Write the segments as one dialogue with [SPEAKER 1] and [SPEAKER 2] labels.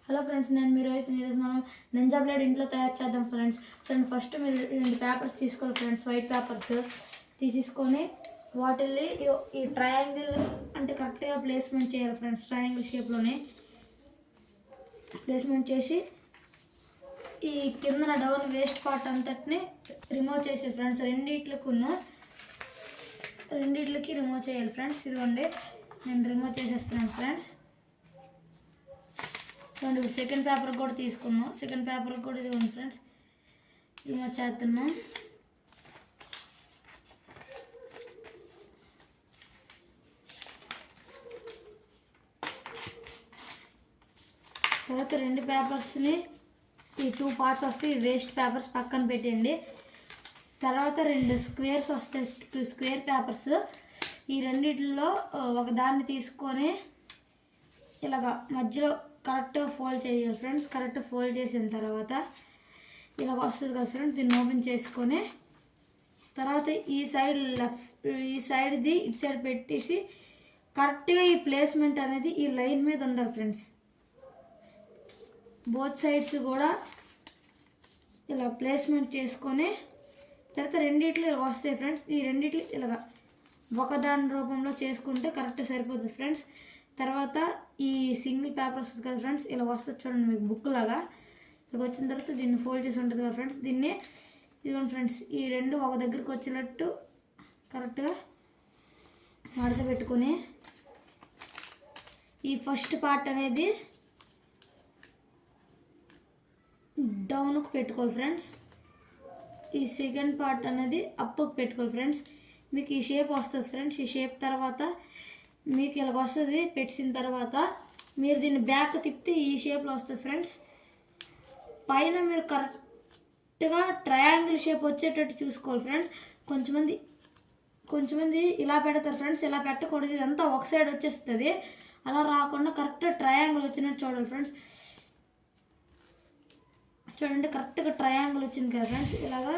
[SPEAKER 1] Hello friends, నేను మీరు అయితే ఈరోజు మనం నింజా బ్లేడ్ ఇంట్లో తయారు చేద్దాం ఫ్రెండ్స్. చూడండి, ఫస్ట్ మీరు 2 పేపర్స్ తీసుకోవాలి ఫ్రెండ్స్, వైట్ పేపర్స్ తీసుకొని వాటిల్ని ఈ ట్రయాంగిల్ అంటే కరెక్ట్గా ప్లేస్మెంట్ చేయాలి ఫ్రెండ్స్. ట్రయాంగిల్ షేప్లోనే ప్లేస్మెంట్ చేసి ఈ కిందన డౌన్ వేస్ట్ పార్ట్ అంతటిని రిమూవ్ చేసి ఫ్రెండ్స్, రెండిట్లకి రిమూవ్ చేయాలి ఫ్రెండ్స్. ఇదిగోండి, నేను రిమూవ్ చేసేస్తున్నాను ఫ్రెండ్స్. చూడండి, సెకండ్ పేపర్ కూడా తీసుకున్నాం. సెకండ్ పేపర్ కూడా ఇదిగోండి ఫ్రెండ్స్, రిమూవ్ చేస్తున్నాం. తర్వాత 2 పేపర్స్ని ఈ 2 పార్ట్స్ వస్తాయి, వేస్ట్ పేపర్స్ పక్కన పెట్టండి. తర్వాత 2 స్క్వేర్స్ వస్తాయి, 2 స్క్వేర్ పేపర్స్. ఈ రెండిట్లో ఒక దాన్ని తీసుకొని ఇలాగా మధ్యలో కరెక్ట్గా ఫోల్డ్ చేయాలి ఫ్రెండ్స్. కరెక్ట్ ఫోల్డ్ చేసిన తర్వాత ఇలాగ వస్తుంది కదా ఫ్రెండ్స్, దీన్ని ఓపెన్ చేసుకొని తర్వాత ఈ సైడ్ది ఇటు సైడ్ పెట్టేసి కరెక్ట్గా ఈ ప్లేస్మెంట్ అనేది ఈ లైన్ మీద ఉండాలి ఫ్రెండ్స్. బోత్ సైడ్స్ కూడా ఇలా ప్లేస్మెంట్ చేసుకొని తర్వాత రెండిట్లు ఇలా వస్తాయి ఫ్రెండ్స్. ఈ రెండిట్లు ఇలాగా ఒకదాని రూపంలో చేసుకుంటే కరెక్ట్ సరిపోతుంది ఫ్రెండ్స్. తర్వాత ఈ సింగిల్ పేపర్స్ కదా ఫ్రెండ్స్, ఇలా వస్తుంది చూడండి, మీకు బుక్ లాగా ఇలా వచ్చిన తర్వాత దీన్ని ఫోల్డ్ చేసి ఉంటుంది కదా ఫ్రెండ్స్. దీన్ని ఇదిగోండి ఫ్రెండ్స్, ఈ 2 ఒక దగ్గరికి వచ్చినట్టు కరెక్ట్గా మడత పెట్టుకొని ఈ ఫస్ట్ పార్ట్ అనేది డౌన్కు పెట్టుకోవాలి ఫ్రెండ్స్. ఈ సెకండ్ పార్ట్ అనేది అప్కి పెట్టుకోవాలి ఫ్రెండ్స్. మీకు ఈ షేప్ వస్తుంది ఫ్రెండ్స్. ఈ షేప్ తర్వాత మీకు ఇలాగ వస్తుంది. పెట్టిన తర్వాత మీరు దీన్ని బ్యాక్ తిప్పితే ఈ షేప్లో వస్తుంది ఫ్రెండ్స్. పైన మీరు కరెక్ట్గా ట్రయాంగిల్ షేప్ వచ్చేటట్టు చూసుకోవాలి ఫ్రెండ్స్. కొంచెమంది ఇలా పెడతారు ఫ్రెండ్స్, ఇలా పెట్టకూడదు, ఇదంతా ఒక సైడ్ వచ్చేస్తుంది. అలా రాకుండా కరెక్ట్గా ట్రయాంగిల్ వచ్చినట్టు చూడాలి ఫ్రెండ్స్. చూడండి, కరెక్ట్గా ట్రయాంగిల్ వచ్చింది కదా ఫ్రెండ్స్. ఇలాగా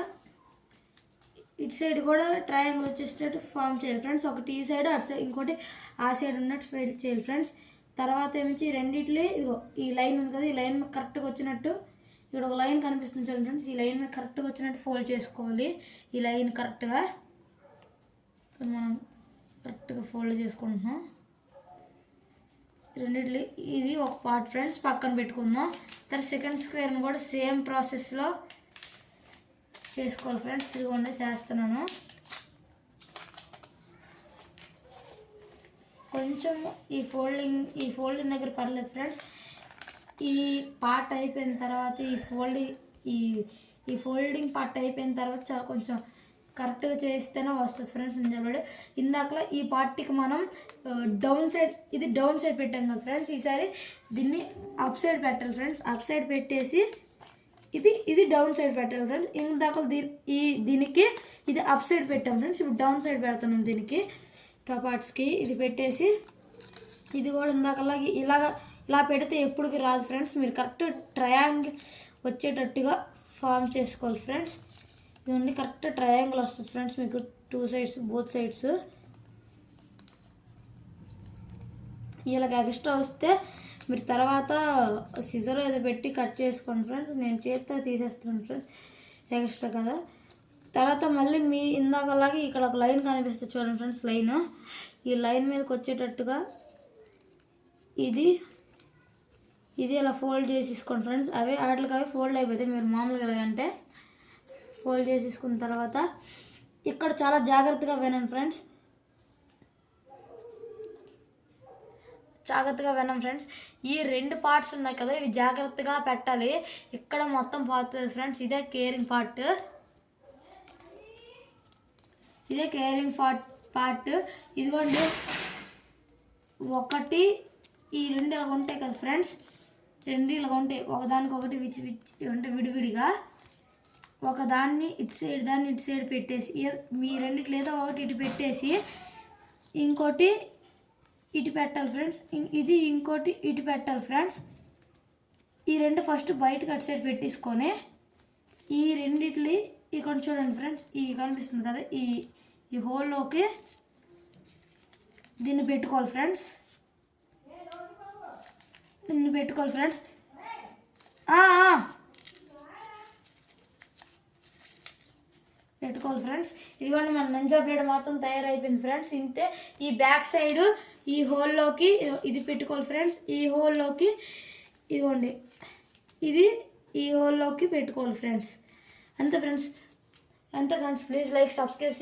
[SPEAKER 1] ఇటు సైడ్ కూడా ట్రయాంగిల్ వచ్చేటట్టు ఫామ్ చేయాలి ఫ్రెండ్స్. ఒకటి ఈ సైడ్, అటు సైడ్ ఇంకోటి ఆ సైడ్ ఉన్నట్టు ఫెయిల్ చేయాలి ఫ్రెండ్స్. తర్వాత ఏమించి రెండిట్లే ఇదిగో ఈ లైన్ ఉంది కదా, ఈ లైన్ మీద కరెక్ట్గా వచ్చినట్టు ఇక్కడ ఒక లైన్ కనిపిస్తుంది చూడండి ఫ్రెండ్స్. ఈ లైన్ మీద కరెక్ట్గా వచ్చినట్టు ఫోల్డ్ చేసుకోవాలి. ఈ లైన్ కరెక్ట్గా మనం కరెక్ట్గా ఫోల్డ్ చేసుకుంటున్నాం. రెండిట్లు ఇది ఒక పార్ట్ ఫ్రెండ్స్, పక్కన పెట్టుకుందాం. తర్వాత సెకండ్ స్క్వేర్ని కూడా సేమ్ ప్రాసెస్లో చేసుకోవాలి ఫ్రెండ్స్. ఇదిగోండి చేస్తున్నాను. కొంచెం ఈ ఫోల్డింగ్ దగ్గర పర్లేదు ఫ్రెండ్స్. ఈ పార్ట్ అయిపోయిన తర్వాత ఈ ఫోల్డింగ్ పార్ట్ అయిపోయిన తర్వాత చాలా కొంచెం కరెక్ట్గా చేస్తేనే వస్తుంది ఫ్రెండ్స్. నిజంగా ఇందాకలా ఈ పార్ట్కి మనం డౌన్ సైడ్ పెట్టాం కదా ఫ్రెండ్స్. ఈసారి దీన్ని అప్ సైడ్ పెట్టాలి ఫ్రెండ్స్. అప్ సైడ్ పెట్టేసి ఇది డౌన్ సైడ్ పెట్టాలి ఫ్రెండ్స్. ఇందాక దీనికి ఇది అప్ సైడ్ పెట్టాం ఫ్రెండ్స్. ఇప్పుడు డౌన్ సైడ్ పెడుతున్నాం దీనికి టాప్ పార్ట్స్కి. ఇది పెట్టేసి ఇది కూడా ఇందాకలాగే ఇలా పెడితే ఎప్పుడుకి రాదు ఫ్రెండ్స్. మీరు కరెక్ట్ ట్రయాంగిల్ వచ్చేటట్టుగా ఫామ్ చేసుకోవాలి ఫ్రెండ్స్. ఇదిగోండి, కరెక్ట్ ట్రయాంగిల్ వస్తుంది ఫ్రెండ్స్ మీకు 2 సైడ్స్, బోత్ సైడ్స్. ఇలాగ ఎక్స్ట్రా వస్తే మీరు తర్వాత సిజర్ ఏదో పెట్టి కట్ చేసుకోండి ఫ్రెండ్స్. నేను చేత్తో తీసేస్తున్నాను ఫ్రెండ్స్, ఎక్స్ట్రా కదా. తర్వాత మళ్ళీ మీ ఇందాకలాగే ఇక్కడ ఒక లైన్ కనిపిస్తుంది చూడండి ఫ్రెండ్స్. ఈ లైన్ మీదకి వచ్చేటట్టుగా ఇది ఇలా ఫోల్డ్ చేసేసుకోండి ఫ్రెండ్స్. వాటికి అవి ఫోల్డ్ అయిపోతాయి. మీరు మామూలుగా అంటే ఫోల్డ్ చేసేసుకున్న తర్వాత ఇక్కడ చాలా జాగ్రత్తగా వినండి ఫ్రెండ్స్. ఈ 2 పార్ట్స్ ఉన్నాయి కదా, ఇవి జాగ్రత్తగా పెట్టాలి. ఇక్కడ మొత్తం పోతుంది ఫ్రెండ్స్. ఇదే కేరింగ్ పార్ట్. ఇదిగోండి, ఒకటి ఈ 2 ఇలా ఉంటాయి కదా ఫ్రెండ్స్. 2 ఇలా ఉంటాయి, ఒకదానికొకటి అంటే విడివిడిగా. ఒకదాన్ని ఇటు సైడ్ పెట్టేసి మీ రెండిట్లో ఏదో ఒకటి ఇటు పెట్టేసి ఇంకోటి ఇటు పెట్టాలి ఫ్రెండ్స్. ఇది ఇంకోటి ఇటు పెట్టాలి ఫ్రెండ్స్. ఈ 2 ఫస్ట్ బయటకు అటు సైడ్ పెట్టేసుకొని ఈ రెండిట్లు ఇక్కడ చూడండి ఫ్రెండ్స్, ఈ కనిపిస్తుంది కదా, ఈ హోల్లోకి దీన్ని పెట్టుకోవాలి ఫ్రెండ్స్. పెట్టుకోవాలి ఫ్రెండ్స్. ఇదిగోండి మన నంజా బ్లేడ్ మొత్తం తయారైపోయింది ఫ్రెండ్స్. ఇంతే ఈ బ్యాక్ సైడ్ ఈ హోల్లోకి ఇది పెట్టుకోవాలి ఫ్రెండ్స్. ఈ హోల్లోకి ఇదిగోండి ఇది ఈ హోల్లోకి పెట్టుకోవాలి ఫ్రెండ్స్. అంతే ఫ్రెండ్స్. Please like subscribe